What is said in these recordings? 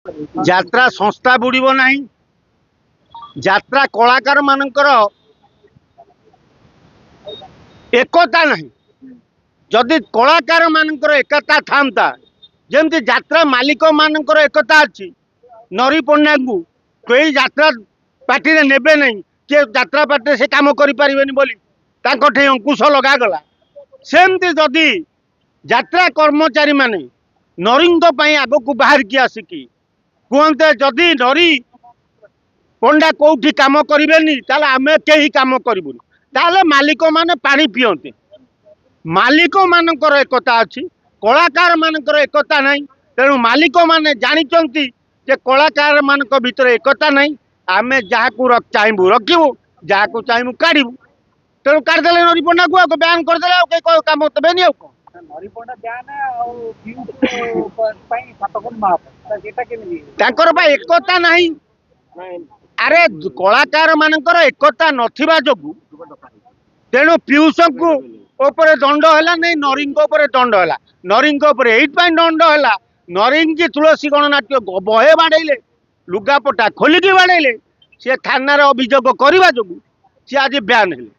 যাত্রা সংস্থা বুড়িব নাই। যাত্রা কଳାକାର ମାନଙ୍କର একতা ନାହିଁ। যদি କଳାକାର ମାନଙ୍କର ଏକତା ଥାନ୍ତା, ଯେମିତି ଯାତ୍ରା ମାଲିକ ମାନଙ୍କର ଏକତା ଅଛି, ନରି ପଣ୍ଡାଙ୍କୁ କେହି ଯାତ୍ରା ପାର୍ଟିରେ ନେବେ ନାହିଁ, କିଏ ଯାତ୍ରା ପାର୍ଟିରେ ସେ କାମ କରିପାରିବେନି ବୋଲି ତାଙ୍କଠି ଅଙ୍କୁଶ ଲଗାଗଲା। ସେମିତି ଯଦି ଯାତ୍ରା କର୍ମଚାରୀ ମାନେ ନରିଙ୍କ ପାଇଁ ଆଗକୁ ବାହାରିକି ଆସିକି କୁହନ୍ତେ ଯଦି ନରି ପଣ୍ଡା କୋଉଠି କାମ କରିବେନି ତାହେଲେ ଆମେ କେହି କାମ କରିବୁନି, ତାହେଲେ ମାଲିକ ମାନେ ପାଣି ପିଅନ୍ତେ। ମାଲିକ ମାନଙ୍କର ଏକତା ଅଛି, କଳାକାର ମାନଙ୍କର ଏକତା ନାହିଁ। ତେଣୁ ମାଲିକ ମାନେ ଜାଣିଛନ୍ତି ଯେ କଳାକାର ମାନଙ୍କ ଭିତରେ ଏକତା ନାହିଁ। ଆମେ ଯାହାକୁ ଚାହିଁବୁ ରଖିବୁ, ଯାହାକୁ ଚାହିଁବୁ କାଢିବୁ। ତେଣୁ କାଢିଦେଲେ ନରି ପଣ୍ଡାକୁ ଆଉ ବ୍ୟାନ୍ କରିଦେଲେ ଆଉ କେହି କାମ ଦେବେନି। ଆଉ କଣ ତାଙ୍କର ବା ଏକତା ନାହିଁ। ଆରେ କଳାକାର ମାନଙ୍କର ଏକତା ନଥିବା ଯୋଗୁ ତେଣୁ ପିୟୁଷଙ୍କୁ ଉପରେ ଦଣ୍ଡ ହେଲା ନାହିଁ, ନରିଙ୍କ ଉପରେ ଦଣ୍ଡ ହେଲା। ନରିଙ୍କ ଉପରେ ଏଇଥିପାଇଁ ଦଣ୍ଡ ହେଲା, ନରିଙ୍କି ତୁଳସୀ ଗଣନାଟ୍ୟ ବହେ ବାଡେଇଲେ, ଲୁଗାପଟା ଖୋଲିକି ବାଡେଇଲେ। ସେ ଥାନାରେ ଅଭିଯୋଗ କରିବା ଯୋଗୁ ସେ ଆଜି ବ୍ୟାନ୍ ହେଲେ।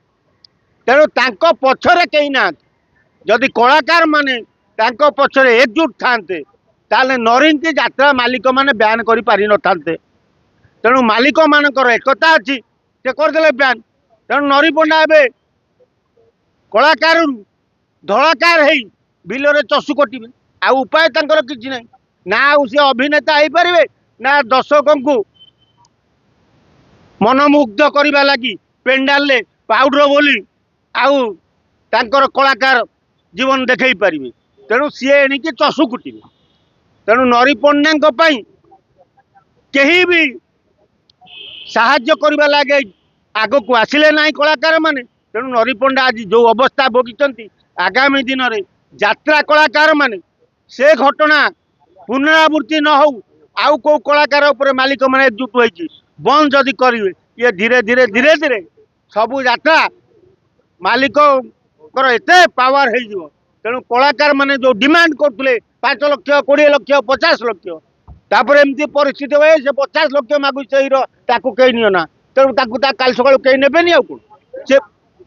ତେଣୁ ତାଙ୍କ ପଛରେ କେହି ନାହାନ୍ତି। ଯଦି କଳାକାର ମାନେ ତାଙ୍କ ପଛରେ ଏକଜୁଟ ଥାନ୍ତେ ତାହେଲେ ନରିଙ୍କି ଯାତ୍ରା ମାଲିକ ମାନେ ବ୍ୟାନ୍ କରିପାରିନଥାନ୍ତେ। ତେଣୁ ମାଲିକ ମାନଙ୍କର ଏକତା ଅଛି, ସେ କରିଦେଲେ ବ୍ୟାନ୍। ତେଣୁ ନରି ପଣ୍ଡା ଏବେ କଳାକାରରୁ ଧଳାକାର ହେଇ ବିଲରେ ଚଷୁ କଟିବେ। ଆଉ ଉପାୟ ତାଙ୍କର କିଛି ନାହିଁ। ନା ଆଉ ସେ ଅଭିନେତା ହେଇପାରିବେ, ନା ଦର୍ଶକଙ୍କୁ ମନମୁଗ୍ଧ କରିବା ଲାଗି ପେଣ୍ଡାଲରେ ପାଉଡର ବୋଲି ଆଉ ତାଙ୍କର କଳାକାର ଜୀବନ ଦେଖେଇ ପାରିବେ। ତେଣୁ ସିଏ ଏଣିକି ଚଷୁ କୁଟିବେ। ତେଣୁ ନରି ପଣ୍ଡାଙ୍କ ପାଇଁ କେହି ବି ସାହାଯ୍ୟ କରିବା ଲାଗି ଆଗକୁ ଆସିଲେ ନାହିଁ କଳାକାର ମାନେ। ତେଣୁ ନରି ପଣ୍ଡା ଆଜି ଯୋଉ ଅବସ୍ଥା ଭୋଗିଛନ୍ତି, ଆଗାମୀ ଦିନରେ ଯାତ୍ରା କଳାକାର ମାନେ ସେ ଘଟଣା ପୁନରାବୃତ୍ତି ନ ହଉ, ଆଉ କୋଉ କଳାକାର ଉପରେ ମାଲିକ ମାନେ ଏକଜୁଟ ହୋଇଛି ବନ୍ଦ ଯଦି କରିବେ, ଇଏ ଧୀରେ ଧୀରେ ଧୀରେ ଧୀରେ ସବୁ ଯାତ୍ରା ମାଲିକଙ୍କର ଏତେ ପାୱାର ହେଇଯିବ। ତେଣୁ କଳାକାର ମାନେ ଯୋଉ ଡିମାଣ୍ଡ କରୁଥିଲେ 5 ଲକ୍ଷ, 20 ଲକ୍ଷ, 50 ଲକ୍ଷ, ତାପରେ ଏମିତି ପରିସ୍ଥିତି ହୁଏ ସେ 50 ଲକ୍ଷ ମାଗୁଛି, ସେଇର ତାକୁ କେହି ନିଅ ନା। ତେଣୁ ତାକୁ କାଲି ସକାଳୁ କେହି ନେବେନି। ଆଉ କଣ ସେ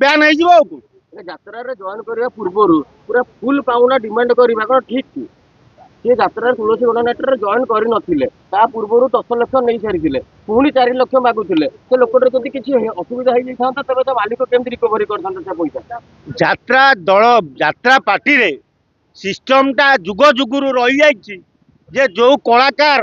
ବ୍ୟାନ୍ ହେଇଯିବ। ଆଉ କଣ ଯାତ୍ରାରେ ଜଏନ୍ କରିବା ପୂର୍ବରୁ ପୁରା ଫୁଲ ପାଉଣା ଡିମାଣ୍ଡ କରିବା କଣ ଠିକ କି? ସେ ଯାତ୍ରାରେ ତୁଳସୀ ଗଣନାଟ୍ୟରେ ଜଏନ୍ କରିନଥିଲେ, ତା ପୂର୍ବରୁ 10 ଲକ୍ଷ ନେଇ ସାରିଥିଲେ, ପୁଣି 4 ଲକ୍ଷ ମାଗୁଥିଲେ। ସେ ଲୋକଟାର ଯଦି କିଛି ଅସୁବିଧା ହେଇଯାଇଥାନ୍ତା ତେବେ ତ ମାଲିକ କେମିତି ରିକଭରି କରିଥାନ୍ତା ସେ ପଇସା? ଯାତ୍ରା ଦଳ ଯାତ୍ରା ପାର୍ଟିରେ ସିଷ୍ଟମଟା ଯୁଗ ଯୁଗରୁ ରହିଯାଇଛି ଯେ ଯୋଉ କଳାକାର